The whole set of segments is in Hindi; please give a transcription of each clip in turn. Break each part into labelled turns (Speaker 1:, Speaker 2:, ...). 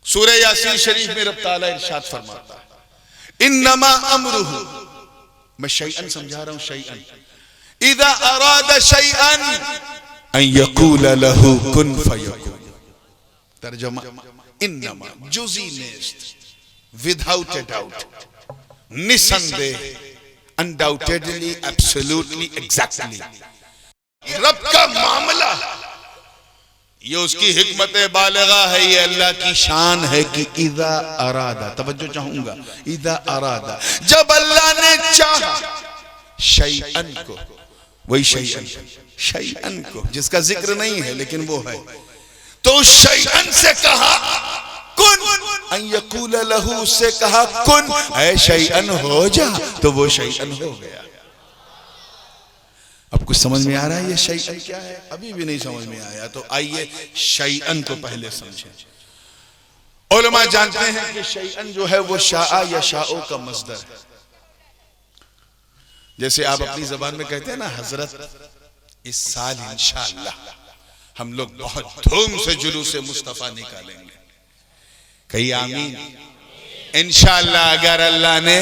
Speaker 1: सूरह यासीन शरीफ में रब ताला इरशाद फरमाता है, इन्नमा अमरुहु, मैं शैअन समझा रहा हूं, शैअन इज़ा अरादा शैअन अन यक़ूल लहू कुन फयकून। तर्जुमा, इन्नमा जुज़ी नेस्त, विदाउट ए डाउट, निसंदेह, अनडाउटेडली, एब्सोल्युटली, एग्जैक्टली रब का मामला, ये उसकी हिकमत बालिगा है, ये अल्लाह की शान है कि इज़ा अरादा, तवज्जो चाहूंगा, इज़ा अरादा, जब अल्लाह ने चाहा शैअन को, वही शैअन, शैअन को जिसका जिक्र नहीं है लेकिन वो है, तो शैअन से कहा कुन, अन यक़ूल लहू से कहा कुन, ऐ शैअन हो जा, तो वो शैअन हो गया। अब कुछ समझ में आ रहा है ये शैअन क्या है? अभी भी नहीं समझ में आया, तो आइए शैअन को पहले समझें। उलमा जानते हैं कि शैअन जो है वो शाआ या शाओ का मस्दर है। जैसे आप अपनी जबान में कहते हैं ना, हजरत इस साल इंशाअल्लाह हम लोग बहुत धूम से जुलूस मुस्तफा निकालेंगे, कहीं आमीन। इंशाअल्लाह अगर अल्लाह ने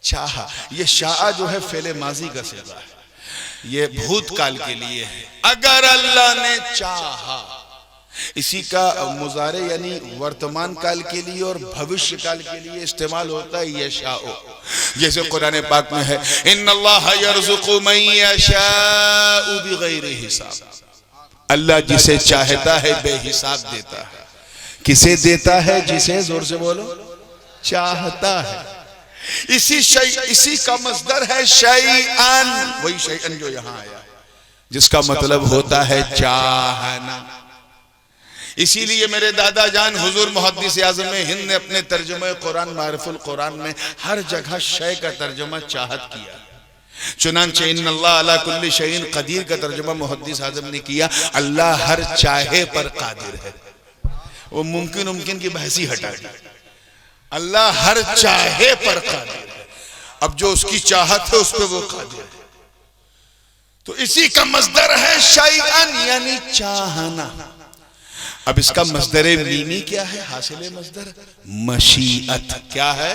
Speaker 1: चाहा, ये शाआ जो है फेले माजी का सिगा है, ये भूतकाल के लिए है, अगर अल्लाह ने चाहा। इसी का मुजारे यानी वर्तमान काल के लिए और भविष्य काल के लिए इस्तेमाल होता है ये शाओ। जैसे कुरान पाक में है, इन्नल्लाह यर्ज़ुक़ु मन यशाउ बिग़ैरि हिसाब, अल्लाह जिसे चाहता है बेहिसाब देता है। किसे देता है? जिसे, जोर से बोलो, चाहता है। इसी का मस्दर है शैअन, वही शैअन जो यहां आया, जिसका मतलब होता है चाहना। इसीलिए मेरे दादा जान हुजूर मुहद्दिस आज़म हिंद ने अपने तर्जुमे कुरान मारिफुल कुरान में हर जगह शय का तर्जुमा चाहत किया। चुनांचे इन्नल्लाह अला कुल्ली शैइन कदीर का तर्जुमा मुहद्दिस आज़म ने किया, अल्लाह हर चाहे पर कादिर है। वो मुमकिन की बहसी हटा दी, अल्लाह हर चाहे पर कादिर है। अब जो उसकी चाहत है उस पर वो कादिर है। तो इसी का मस्दर है शैअन यानी चाहना। अब इसका मस्दरे मीमी क्या है? हासिले मस्दर मशीअत क्या है?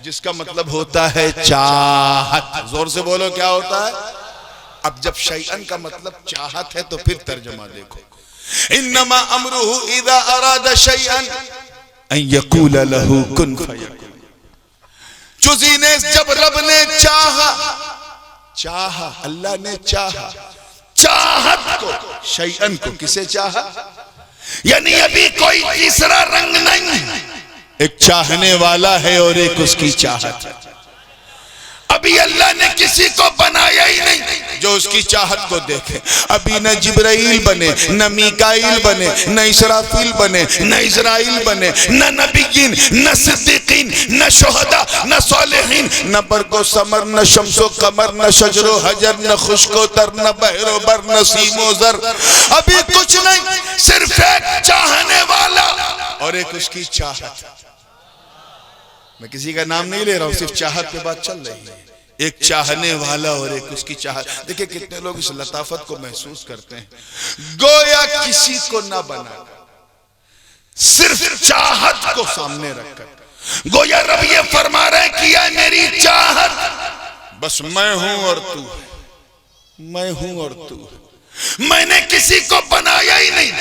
Speaker 1: जिसका मतलब होता है चाहत। जोर से बोलो, क्या होता है? अब जब शैअन का मतलब चाहत है तो फिर तर्जुमा देखो, इन्नमा अमरुहु इज़ा अरादा शैअन अन यक़ूल लहू कुन फयकून। जुज़ी ने, जब रब ने चाहा, चाहा अल्लाह ने चाहा, चाहत को, शैअन को, किसे चाहा? यानी अभी कोई तीसरा रंग नहीं, एक चाहने वाला है और एक उसकी चाहत है। अभी अल्लाह ने किसी को बनाया ही नहीं जो उसकी चाहत को देखे। अभी न जिब्राइल बने, न मीकाइल बने, न इसराफील बने, न इज़राइल बने, न नबीयीन, न सिद्दीकीन, न शुहदा, न सालिहीन, न बरको समर, न शम्सो कमर, न शजरो हजर, न खुश्को तर, न बहरो बर, न सीमो जर। अभी कुछ नहीं, सिर्फ एक चाहने वाला और एक उसकी चाहत। मैं किसी का नाम नहीं ले रहा हूं, सिर्फ चाहत पे बात चल रही है। एक चाहने वाला और एक उसकी चाहत। देखिए कितने लोग इस लताफत को महसूस करते हैं। गोया किसी को ना बना, सिर्फ चाहत को सामने रखकर, गोया रब ये फरमा रहे कि ये मेरी चाहत, बस मैं हूं और तू है, मैं हूं और तू है। मैंने किसी को बनाया ही नहीं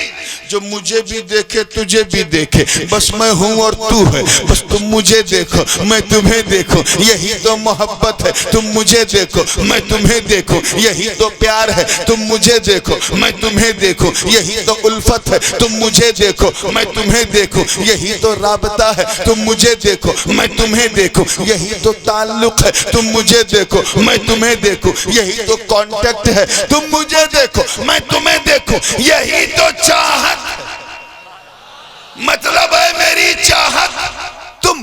Speaker 1: जो मुझे भी देखे तुझे भी देखे, बस मैं हूं और तू है, बस तुम मुझे देखो मैं तुम्हें देखो, यही तो मोहब्बत है। तुम मुझे देखो मैं तुम्हें देखो, यही तो प्यार है। तुम मुझे देखो मैं तुम्हें देखो, यही तो उल्फत है। तुम मुझे देखो मैं तुम्हें देखो, यही तो राबता है। तुम मुझे देखो मैं तुम्हें देखो, यही तो ताल्लुक है। तुम मुझे देखो मैं तुम्हें देखो, यही तो कांटेक्ट है। तुम मुझे देखो मैं तुम्हें देखो, यही तो चाहत। मतलब है मेरी चाहत। तुम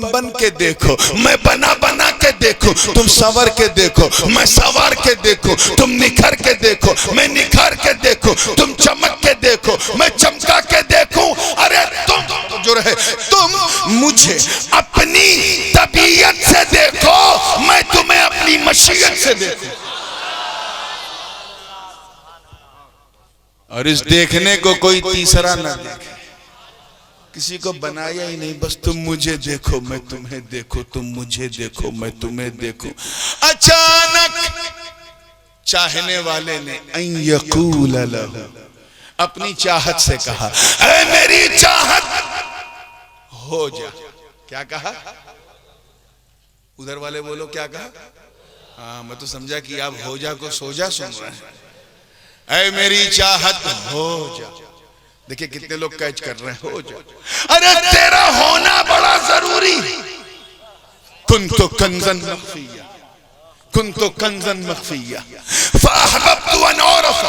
Speaker 1: बन के देखो, मैं बना के देखो। तुम संवर के देखो, मैं संवार के देखो। तुम निखर के देखो, मैं निखार के देखो। तुम चमक के देखो, मैं चमका के देखूं। अरे तुम जो रहे, तुम मुझे अपनी तबीयत से देखो, मैं तुम्हें अपनी मशीयत से देखो। और इस देखने को कोई तीसरा न देखे। किसी को बनाया ही नहीं, बस तुम मुझे देखो मैं तुम्हें देखूं, तुम मुझे देखो मैं तुम्हें देखूं। अचानक चाहने वाले ने अन यकूल लहू, अपनी चाहत से कहा, ऐ मेरी चाहत हो जा। क्या कहा? उधर वाले बोलो क्या कहा? हाँ, मैं तो समझा कि आप हो जा को सो जा सुन रहे हैं। ऐ मेरी चाहत हो जा। देखिए कितने लोग कैच कर रहे हैं, हो जा। अरे तेरा होना बड़ा जरूरी। कुन्तु कंज़न मख्फिया, कुन्तु कंज़न मख्फिया फ़अहबब्तु अन उरफ़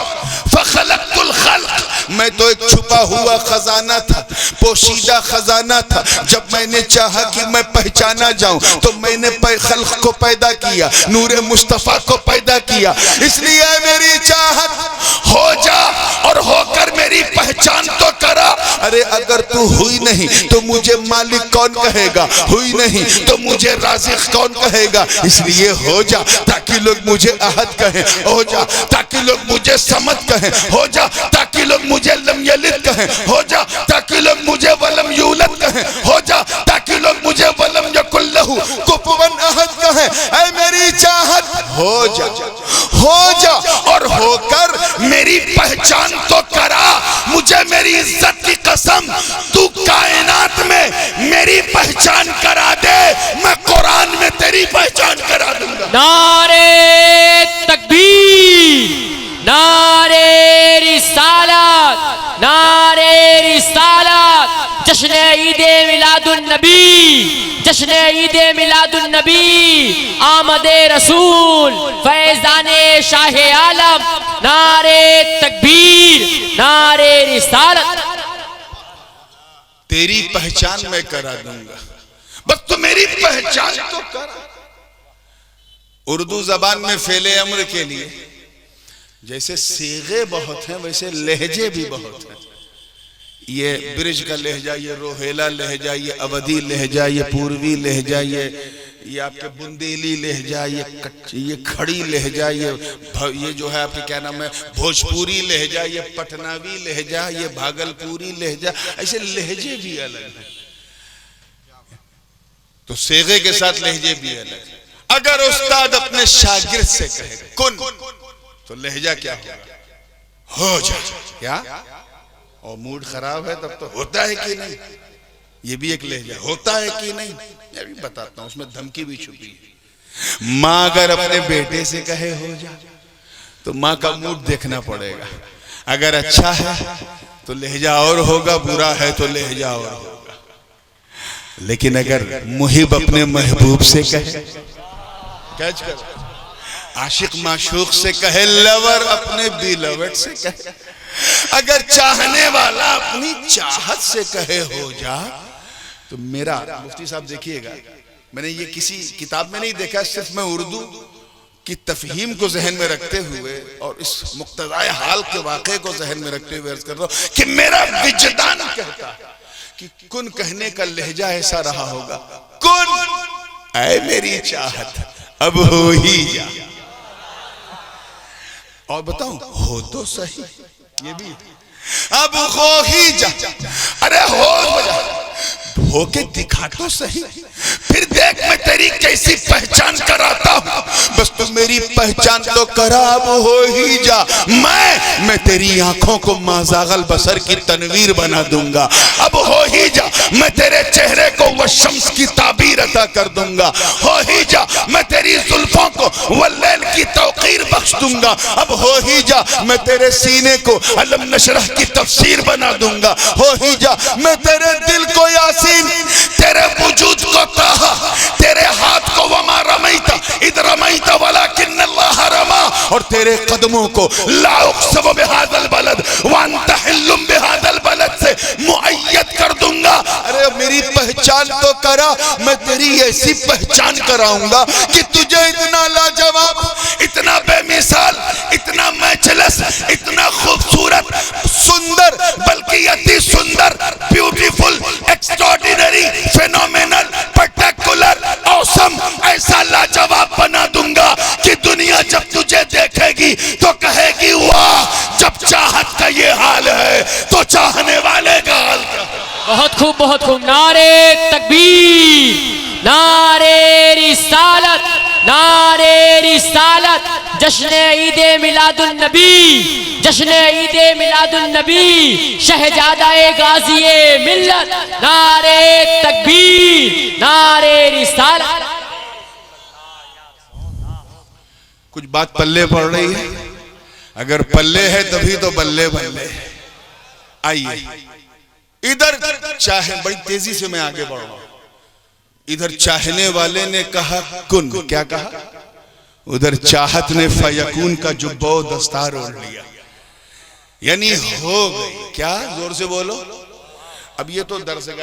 Speaker 1: फ़ख़लक़तुल ख़ल्क़। मैं तो एक छुपा हुआ खजाना था, पोशीदा खजाना था। जब मैंने चाहा कि मैं पहचाना जाऊं तो मैंने खल्क़ को पैदा किया, नूरे मुस्तफा को पैदा किया। इसलिए मेरी चाहत हो जा और होकर मेरी पहचान तो करा। अरे अगर तू हुई नहीं तो मुझे मालिक कौन कहेगा, हुई नहीं तो मुझे राज़िक़ कौन कहेगा। इसलिए हो जा ताकि लोग मुझे अहद कहें, हो जा ताकि लोग मुझे समद कहें, हो जा ताकि लोग मुझे लम यलिद कहें, हो जा ताकि लोग मुझे वलम यूलद कहें, हो जा ताकि लोग मुझे वलम यकुल लहू कुफुवन अहद कहें। ऐ मेरी चाहत हो जा, हो जा और होकर मेरी पहचान तो करा। मुझे मेरी इज्जत की कसम, तू कायनात में मेरी पहचान करा दे, मैं कुरान में तेरी पहचान करा दूंगा।
Speaker 2: नारे तकबीर, नारे रिसालत, नारे रिसालत। जश्न ईदे मिलादुन नबी, जश्न ईदे मिलादुन नबी, आमदे रसूल, फैज़ाने शाहे आलम। नारे तकबीर, नारे रिसालत।
Speaker 1: तेरी पहचान मैं करा दूंगा, बस तू मेरी पहचान तो कर। उर्दू जबान में फेले अम्र के लिए जैसे सीगे बहुत हैं वैसे लहजे भी बहुत हैं। ये ब्रिज का लहजा, ये रोहेला लहजा, ये अवधी लहजा, ये पूर्वी लहजा, ये आपके बुंदेली लहजा, ये खड़ी लहजा, ये जो है आपके क्या नाम है भोजपुरी लहजा, ये पटनावी लहजा, ये भागलपुरी लहजा, ऐसे लहजे भी अलग हैं। तो सेगे के साथ लहजे भी अलग। अगर उस्ताद अपने शागिर्द से कहे कुन, तो लहजा क्या हो जा, क्या? और मूड खराब है तब तो होता है कि नहीं, ये भी एक लहजा होता है कि नहीं। मैं भी बताता हूं, उसमें धमकी भी छुपी है। माँ अगर अपने बेटे से कहे हो जा तो माँ का मूड देखना पड़ेगा। अगर अच्छा है तो लहजा और होगा, बुरा है तो लहजा और होगा। लेकिन अगर मुहिब अपने महबूब से कहे, कैच कर, आशिक माशूक से कहे, लवर अपने बिलवट से कहे, अगर चाहने वाला अपनी चाहत से कहे हो जा तो मेरा मुफ्ती साहब देखिएगा, मैंने ये किसी किताब में नहीं देखा, सिर्फ मैं उर्दू की तफहीम को जहन में रखते हुए और इस मुक्तदाए हाल के वाक़े को जहन में रखते हुए अर्ज कर रहा हूं कि मेरा विजदान कहता है कि कुन कहने का लहजा ऐसा रहा होगा, कुन ऐ मेरी चाहत अब हो ही जा। और बताऊं, हो तो सही, ये भी अब हो ही जा। अरे हो के दिखा तो सही, फिर देख मैं तेरी कैसी पहचान कराता हूं। बस तू मेरी पहचान तो करा, अब हो ही जा। मैं तेरी आंखों को माज़ागल बसर की तनवीर बना दूंगा। अब हो ही जा, मैं तेरे चेहरे को वह शम्स की ताबीर अता कर दूंगा। हो ही जा, मैं तेरी जुल्फों को वह लैल की तौकीर बख्श दूंगा। अब हो ही जा, मैं तेरे सीने को अलम नशरह की तफसीर बना दूंगा। हो ही जा, मैं तेरे दिल को यासीन, तेरे वजूद को ताहा, तेरे हाथ को वमा रमैता इद रमैता वलाकिन्नल्लाह रमा, और तेरे कदमों को ला उक़्सिमु बिहाज़ल बलद व अंता हिल्लुम बिहाज़ल बलद से मुअय्यद कर दूंगा। अरे मेरी पहचान तो करा, मैं तेरी ऐसी पहचान कराऊंगा कि तुझे इतना लाजवाब, इतना बेमिसाल, इतना मैचलेस, इतना खूबसूरत, सुंदर, बल्कि अति सुंदर, beautiful, extraordinary, phenomenal, particular, awesome, ऐसा लाजवाब बना दूंगा कि दुनिया जब तुझे देखेगी तो कहेगी वाह, जब चाहत का ये हाल है तो चाहने वाले का हाल क्या है।
Speaker 2: बहुत खूब। नारे तकबीर, नारे रिसालत, नारे रिसालत। जश्न ईद मिलादुन नबी, जश्न ईद मिलादुन नबी, शहजादाए गाज़ीए मिल्लत। नारे तकबीर, नारे रिसालत।
Speaker 1: कुछ बात पल्ले पड़ रही है? अगर पल्ले है तभी तो बल्ले बल्ले। आइए इधर, चाहे बड़ी तेजी से मैं आगे बढ़ रहा हूं। इधर चाहने वाले ने कहा कुन, क्या कहा? उधर चाहत ने फयकून का जुब्बो दस्तार ओढ़ लिया, यानी हो गई। क्या? जोर से बोलो। अब ये तो दर्स